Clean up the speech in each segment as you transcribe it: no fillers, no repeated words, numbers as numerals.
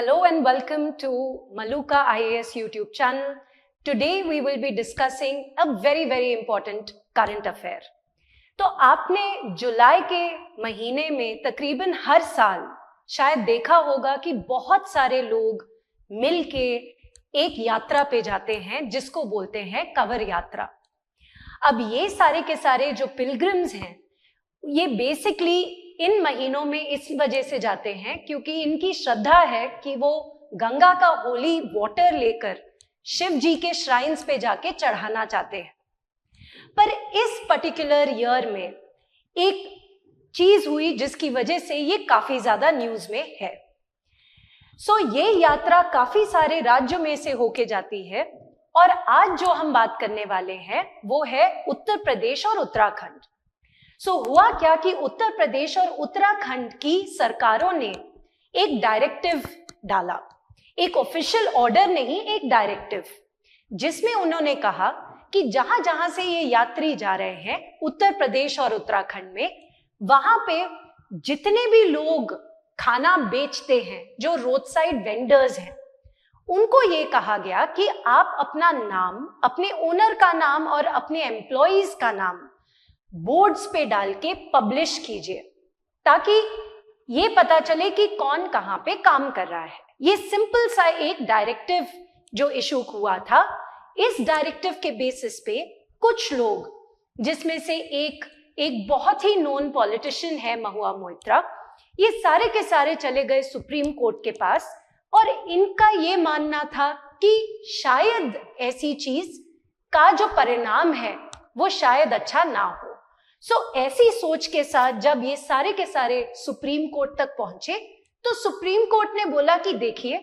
Hello and welcome to Maluka IAS YouTube channel. Today we will be discussing a very important current affair. तो आपने जुलाई के महीने में तकरीबन हर साल शायद देखा होगा कि बहुत सारे लोग मिलके एक यात्रा पे जाते हैं जिसको बोलते हैं कवर यात्रा। अब ये सारे के सारे जो पिलग्रिम्स हैं ये बेसिकली इन महीनों में इस वजह से जाते हैं क्योंकि इनकी श्रद्धा है कि वो गंगा का होली वाटर लेकर शिव जी के श्राइन्स पे जाके चढ़ाना चाहते हैं। पर इस पर्टिकुलर ईयर में एक चीज हुई जिसकी वजह से ये काफी ज्यादा न्यूज में है। ये यात्रा काफी सारे राज्यों में से होके जाती है और आज जो हम बात करने वाले हैं वो है उत्तर प्रदेश और उत्तराखंड। हुआ क्या कि उत्तर प्रदेश और उत्तराखंड की सरकारों ने एक डायरेक्टिव डाला, एक ऑफिशियल ऑर्डर नहीं, एक डायरेक्टिव, जिसमें उन्होंने कहा कि जहां जहां से ये यात्री जा रहे हैं उत्तर प्रदेश और उत्तराखंड में, वहां पे जितने भी लोग खाना बेचते हैं, जो रोड साइड वेंडर्स हैं, उनको ये कहा गया कि आप अपना नाम, अपने ओनर का नाम और अपने एम्प्लॉइज का नाम बोर्ड्स पे डाल के पब्लिश कीजिए ताकि ये पता चले कि कौन कहां पे काम कर रहा है। ये सिंपल सा एक डायरेक्टिव जो इशू हुआ था, इस डायरेक्टिव के बेसिस पे कुछ लोग, जिसमें से एक बहुत ही नोन पॉलिटिशियन है महुआ मोइत्रा, ये सारे के सारे चले गए सुप्रीम कोर्ट के पास और इनका ये मानना था कि शायद ऐसी चीज का जो परिणाम है वो शायद अच्छा ना हो। ऐसी सोच के साथ जब ये सारे के सारे सुप्रीम कोर्ट तक पहुंचे तो सुप्रीम कोर्ट ने बोला कि देखिए,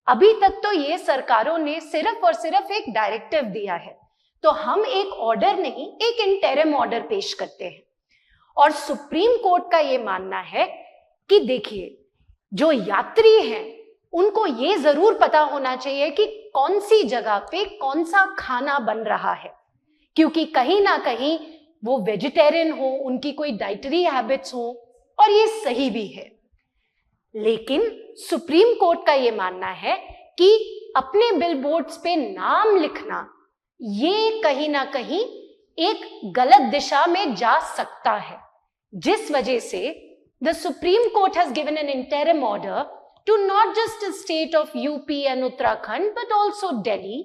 अभी तक तो ये सरकारों ने सिर्फ और सिर्फ एक डायरेक्टिव दिया है, तो हम एक ऑर्डर नहीं, एक इंटरिम ऑर्डर पेश करते हैं। और सुप्रीम कोर्ट का ये मानना है कि देखिए, जो यात्री हैं उनको ये जरूर पता होना चाहिए कि कौन सी जगह पे कौन सा खाना बन रहा है, क्योंकि कहीं ना कहीं वो वेजिटेरियन हो, उनकी कोई डाइटरी हैबिट्स हो, और ये सही भी है। लेकिन सुप्रीम कोर्ट का ये मानना है कि अपने बिलबोर्ड्स पे नाम लिखना ये कहीं ना कहीं एक गलत दिशा में जा सकता है, जिस वजह से the supreme court has given an interim order to not just the state of UP and Uttarakhand but also Delhi,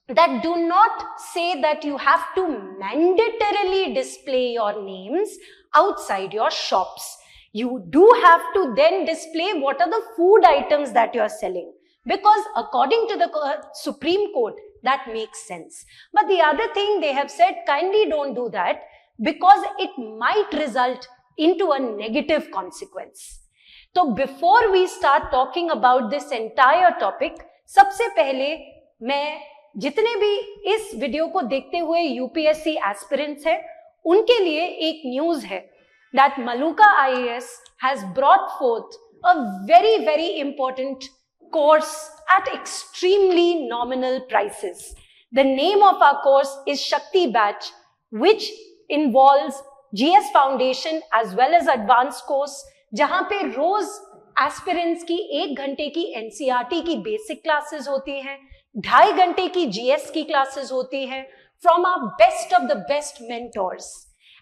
that do not say that you have to mandatorily display your names outside your shops. You do have to then display what are the food items that you are selling, because according to the Supreme Court that makes sense. But the other thing they have said, kindly don't do that because it might result into a negative consequence. तो before we start talking about this entire topic, सबसे पहले मैं जितने भी इस video को देखते हुए यूपीएससी एस्पिरेंट्स हैं उनके लिए एक न्यूज है that Maluka IAS has brought forth a very important course at extremely nominal prices. The name of our course is Shakti batch, which involves GS foundation as well as advance course, जहां पे रोज aspirants की 1 घंटे की NCERT की basic classes होती हैं, 2.5 घंटे की जीएस की क्लासेस होती हैं from our best of the best mentors,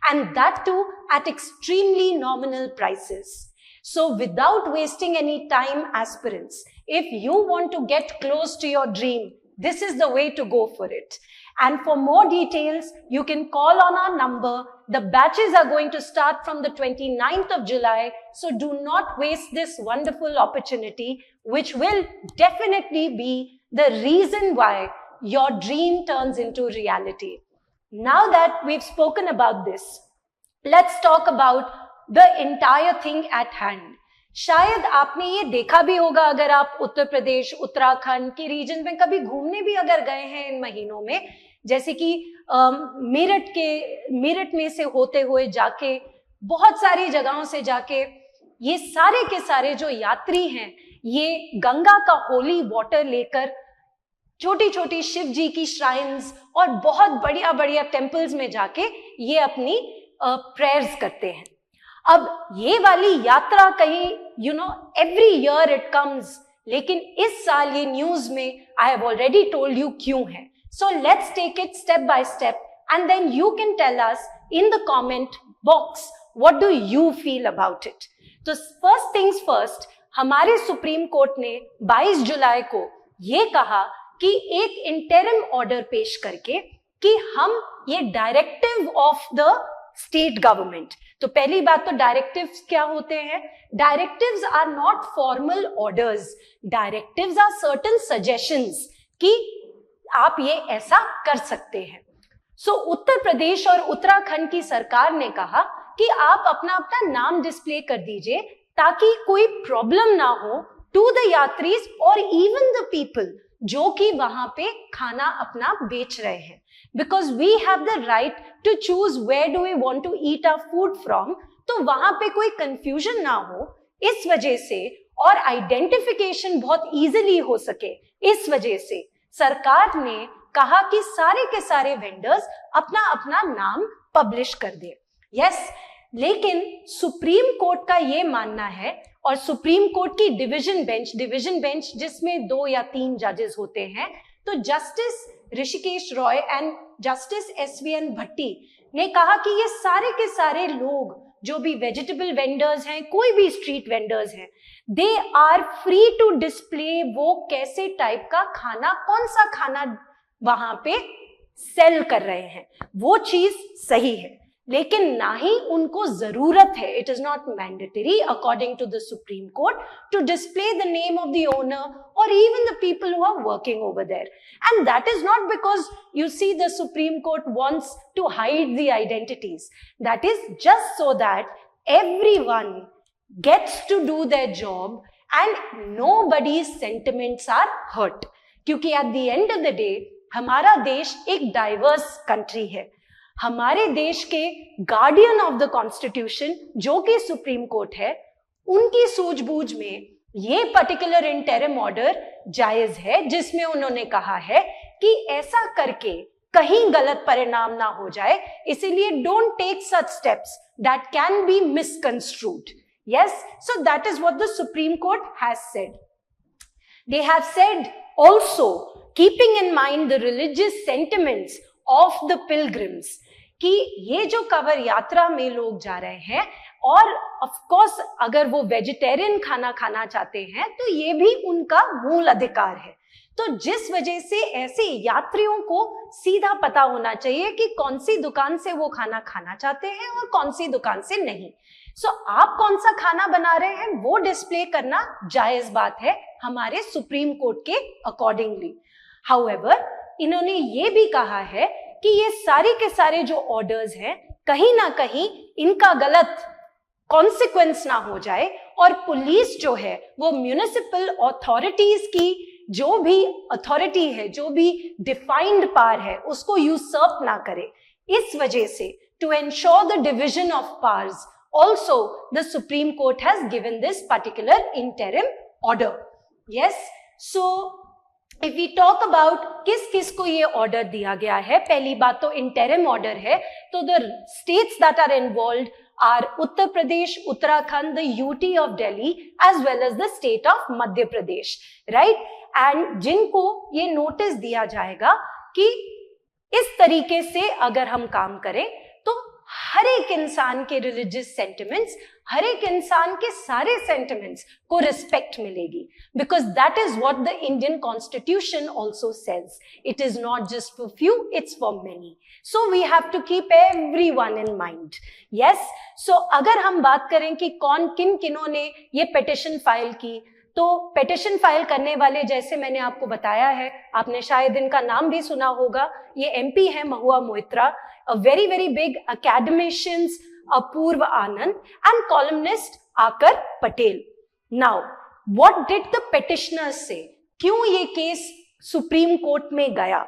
and that too at extremely nominal prices. So without wasting any time, aspirants, if you want to get close to your dream, this is the way to go for it. And for more details, you can call on our number. The batches are going to start from the 29th of July. So do not waste this wonderful opportunity, which will definitely be the reason why your dream turns into reality. Now that we've spoken about this, let's talk about the entire thing at hand. शायद आपने ये देखा भी होगा, अगर आप उत्तर प्रदेश, उत्तराखंड के reason में कभी घूमने भी अगर गए हैं इन महीनों में, जैसे कि मेरठ में से होते हुए जाके, बहुत सारी जगहों से जाके, ये सारे के सारे जो यात्री हैं ये गंगा का होली वाटर लेकर छोटी छोटी शिव जी की श्राइन्स और बहुत बढ़िया टेम्पल्स में जाके ये अपनी प्रेयर्स करते हैं. अब ये वाली यात्रा कहीं एवरी ईयर इट कम्स लेकिन इस साल ये न्यूज में I have already told you क्यों है. So let's take it step by step and then you can tell us in the comment box what do you feel about it. तो first things first, हमारे supreme court ने 22 जुलाई को ये कहा कि एक इंटरिम ऑर्डर पेश करके कि हम ये directive of the state government. तो पहली बात तो डायरेक्टिव्स क्या होते हैं? Directives are not formal orders. Directives are certain suggestions कि आप ये ऐसा कर सकते हैं. सो उत्तर प्रदेश और उत्तराखंड की सरकार ने कहा कि आप अपना अपना नाम डिस्प्ले कर दीजिए ताकि कोई प्रॉब्लम ना हो टू द यात्रीज और इवन द पीपल जो कि वहां पे खाना अपना बेच रहे हैं. Because we have the right to choose where do we want to eat our food from. तो वहां पे कोई कंफ्यूजन ना हो इस वजह से, और आइडेंटिफिकेशन बहुत इजीली हो सके इस वजह से सरकार ने कहा कि सारे के सारे वेंडर्स अपना अपना नाम पब्लिश कर दे. यस, लेकिन सुप्रीम कोर्ट का ये मानना है, और सुप्रीम कोर्ट की डिवीजन बेंच जिसमें 2 या 3 जजेस होते हैं, तो justice Rishikesh Roy and justice SVN भट्टी ने कहा कि ये सारे के सारे लोग जो भी वेजिटेबल वेंडर्स हैं, कोई भी स्ट्रीट वेंडर्स हैं, they are free to display वो कैसे टाइप का खाना, कौन सा खाना वहां पे सेल कर रहे हैं, वो चीज सही है. लेकिन ना ही उनको जरूरत है, it is not mandatory according to the supreme Court to display the name of the owner और even the people who are working over there. And that is not because you see the supreme Court wants to hide the identities. That is just so that everyone gets to do their job and nobody's sentiments are hurt. क्योंकि at the end of the day हमारा देश एक diverse country है. हमारे देश के guardian of the constitution जो कि सुप्रीम कोर्ट है, उनकी सूझबूझ में ये पर्टिकुलर इंटरिम ऑर्डर जायज है, जिसमें उन्होंने कहा है कि ऐसा करके कहीं गलत परिणाम ना हो जाए, इसीलिए don't take such steps that can be misconstrued. Yes, so that is what the supreme court has said. They have said also, keeping in mind the religious sentiments of the pilgrims, कि ये जो cover यात्रा में लोग जा रहे हैं, और ऑफ कोर्स अगर वो वेजिटेरियन खाना खाना चाहते हैं तो ये भी उनका मूल अधिकार है. तो जिस वजह से ऐसे यात्रियों को सीधा पता होना चाहिए कि कौन सी दुकान से वो खाना खाना चाहते हैं और कौन सी दुकान से नहीं. सो आप कौन सा खाना बना रहे हैं वो डिस्प्ले करना जायज बात है हमारे सुप्रीम कोर्ट के अकॉर्डिंगली. हाउएवर, इन्होंने ये भी कहा है कि ये सारे के सारे जो ऑर्डर्स हैं, कहीं ना कहीं इनका गलत कॉन्सिक्वेंस ना हो जाए, और पुलिस जो है वो म्युनिसिपल अथॉरिटीज की जो भी अथॉरिटी है, जो भी डिफाइंड पावर है, उसको यूसर्प ना करे. इस वजह से to ensure the division of powers, also the Supreme Court has given this particular interim order. Yes, so if we talk about किस को ये ऑर्डर दिया गया है, पहली बात तो इंटरिम ऑर्डर है, तो the states that are involved are Uttar Pradesh, Uttarakhand, the UT of Delhi as well as the state of Madhya Pradesh, right. And जिनको ये नोटिस दिया जाएगा कि इस तरीके से अगर हम काम करें तो हर एक इंसान के रिलीजियस सेंटिमेंट्स, हर एक इंसान के सारे सेंटिमेंट्स को रिस्पेक्ट मिलेगी, because that is what the Indian constitution also says. It is not just for few, it's for many. So we have to keep everyone in mind. Yes, so अगर हम बात करें कि कौन किन्हों ने ये पिटिशन फाइल की, तो पिटिशन फाइल करने वाले, जैसे मैंने आपको बताया है, आपने शायद इनका नाम भी सुना होगा, ये MP है Mahua Moitra, a very big academicians Apurva Anand and columnist Akar Patel. Now, what did the petitioners say? क्यों ये केस सुप्रीम कोर्ट में गया?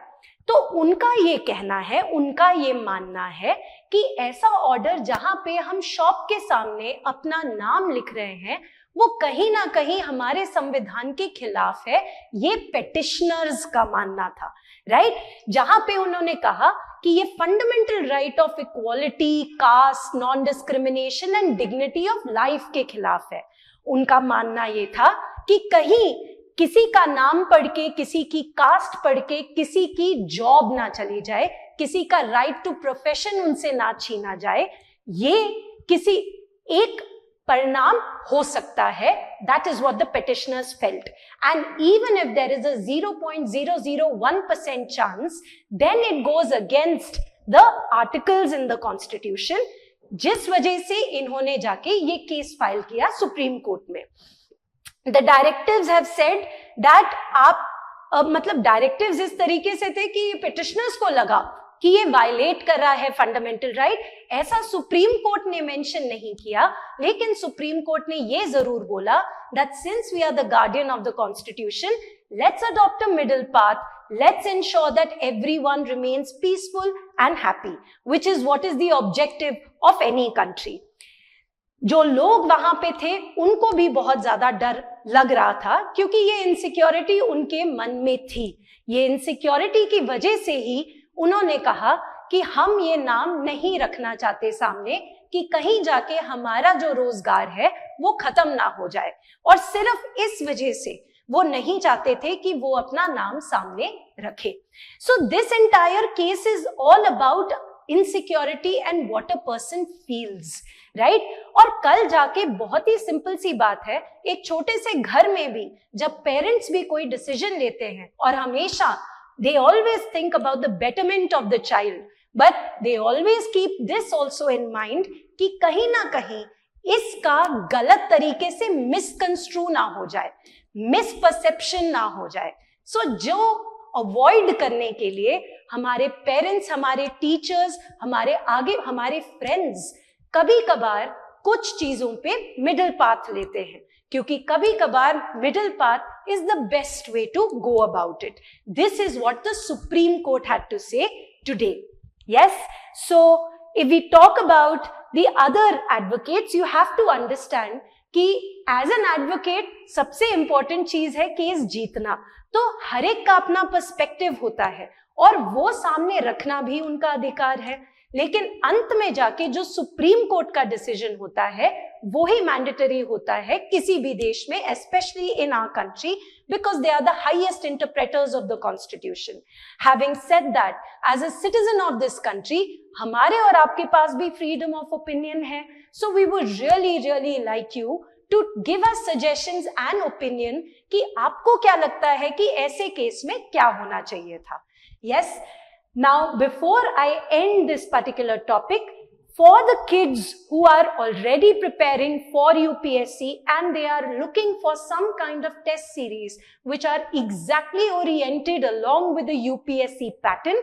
तो उनका ये कहना है, उनका ये मानना है कि ऐसा ऑर्डर जहां पे हम शॉप के सामने अपना नाम लिख रहे हैं, वो कहीं ना कहीं हमारे संविधान के खिलाफ है, ये पेटिशनर्स का मानना था, राइट. जहां पे उन्होंने कहा कि ये fundamental right of equality, caste, non discrimination and dignity of life के खिलाफ है. उनका मानना ये था कि कहीं किसी का नाम पढ़ के, किसी की कास्ट पढ़ के किसी की जॉब ना चली जाए, किसी का राइट टू प्रोफेशन उनसे ना छीना जाए, ये किसी एक परिणाम हो सकता है. That is what the petitioners felt. And even if there is a 0.001% chance, then it goes against the articles in the constitution, जिस वजह से इन्होंने जाके ये केस फाइल किया सुप्रीम कोर्ट में. The directives have said that आप मतलब डायरेक्टिव्स इस तरीके से थे कि पिटिशनर्स को लगा कि ये वायलेट कर रहा है फंडामेंटल राइट. ऐसा सुप्रीम कोर्ट ने मेंशन नहीं किया, लेकिन सुप्रीम कोर्ट ने ये जरूर बोला that since we are the guardian of the constitution, let's adopt a middle path, let's ensure that everyone remains peaceful and happy, which is what is the objective of any country. जो लोग वहां पे थे उनको भी बहुत ज्यादा डर लग रहा था, क्योंकि ये इनसिक्योरिटी उनके मन में थी. ये इनसिक्योरिटी की वजह से ही उन्होंने कहा कि हम ये नाम नहीं रखना चाहते सामने, कि कहीं जाके हमारा जो रोजगार है वो खत्म ना हो जाए. और सिर्फ इस वजह से वो नहीं चाहते थे कि वो अपना नाम सामने रखे. So this entire case is all about insecurity and what a person feels, right. और कल जाके बहुत ही सिंपल सी बात है, एक छोटे से घर में भी जब पेरेंट्स भी कोई डिसीजन लेते हैं, और हमेशा they always think about the betterment of the child, but they always keep this also in mind कि कहीं ना कहीं इसका गलत तरीके से मिसकंस्ट्रू ना हो जाए, मिसपर्सेप्शन ना हो जाए. सो जो अवॉइड करने के लिए हमारे पेरेंट्स, हमारे टीचर्स, हमारे आगे हमारे फ्रेंड्स कभी कभार कुछ चीजों पे मिडिल पाथ लेते हैं, क्योंकि कभी कभार middle path is the best way to go about it. This is what the Supreme Court had to say today. Yes, so if we talk about the other advocates, you have to understand कि as an advocate सबसे important चीज है case जीतना. तो हर एक का अपना perspective होता है और वो सामने रखना भी उनका अधिकार है, लेकिन अंत में जाके जो सुप्रीम कोर्ट का डिसीजन होता है वो ही मैंडेटरी होता है किसी भी देश में, specially in our country, because they are the highest interpreters of the constitution. Having said that, as a citizen of this country, हमारे और आपके पास भी freedom of opinion है. So we would really like you to give us suggestions and opinion कि आपको क्या लगता है कि ऐसे केस में क्या होना चाहिए था. Yes. Now, before I end this particular topic, for the kids who are already preparing for UPSC and they are looking for some kind of test series which are exactly oriented along with the UPSC pattern,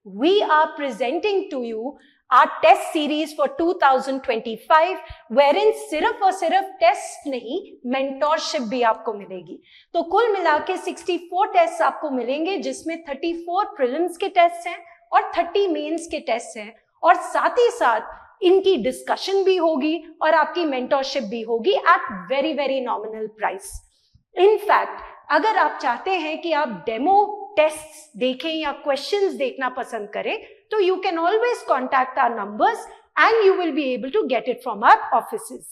we are presenting to you our test series for 2025, wherein सिर्फ और सिर्फ test नहीं, mentorship भी आपको मिलेगी. तो कुल मिला के 64 टेस्ट आपको मिलेंगे, जिसमें 34 प्रीलिम्स के टेस्ट हैं और 30 मेंस के टेस्ट हैं, और साथ ही साथ इनकी डिस्कशन भी होगी और आपकी मेंटोरशिप भी होगी at very nominal price. In fact अगर आप चाहते हैं कि आप डेमो टेस्ट देखें या क्वेश्चंस देखना पसंद करें, तो you can always contact our numbers and you will be able to get it from our offices.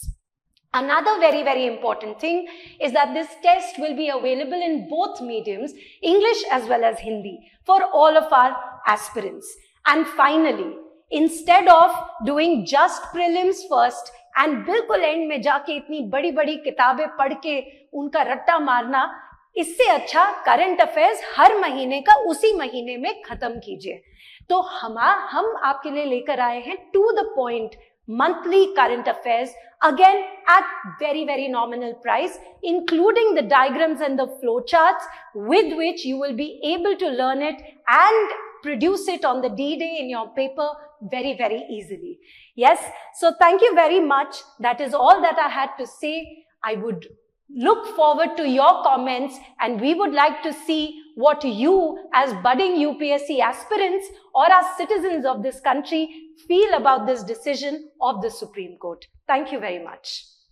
Another very important thing is that this test will be available in both mediums, English as well as Hindi, for all of our aspirants. And finally, instead of doing just prelims first and बिल्कुल and में जाके इतनी बड़ी किताबें पढ़ के उनका रट्टा मारना, इससे अच्छा करंट अफेयर्स हर महीने का उसी महीने में खत्म कीजिए. तो हम आपके लिए लेकर आए हैं to the point monthly current affairs, again at very nominal price, including the diagrams and the flow charts with which you will be able to learn it and produce it on the D-Day in your paper very easily. Yes, so thank you very much. That is all that I had to say. I would look forward to your comments, and we would like to see what you as budding UPSC aspirants or as citizens of this country feel about this decision of the Supreme Court. Thank you very much.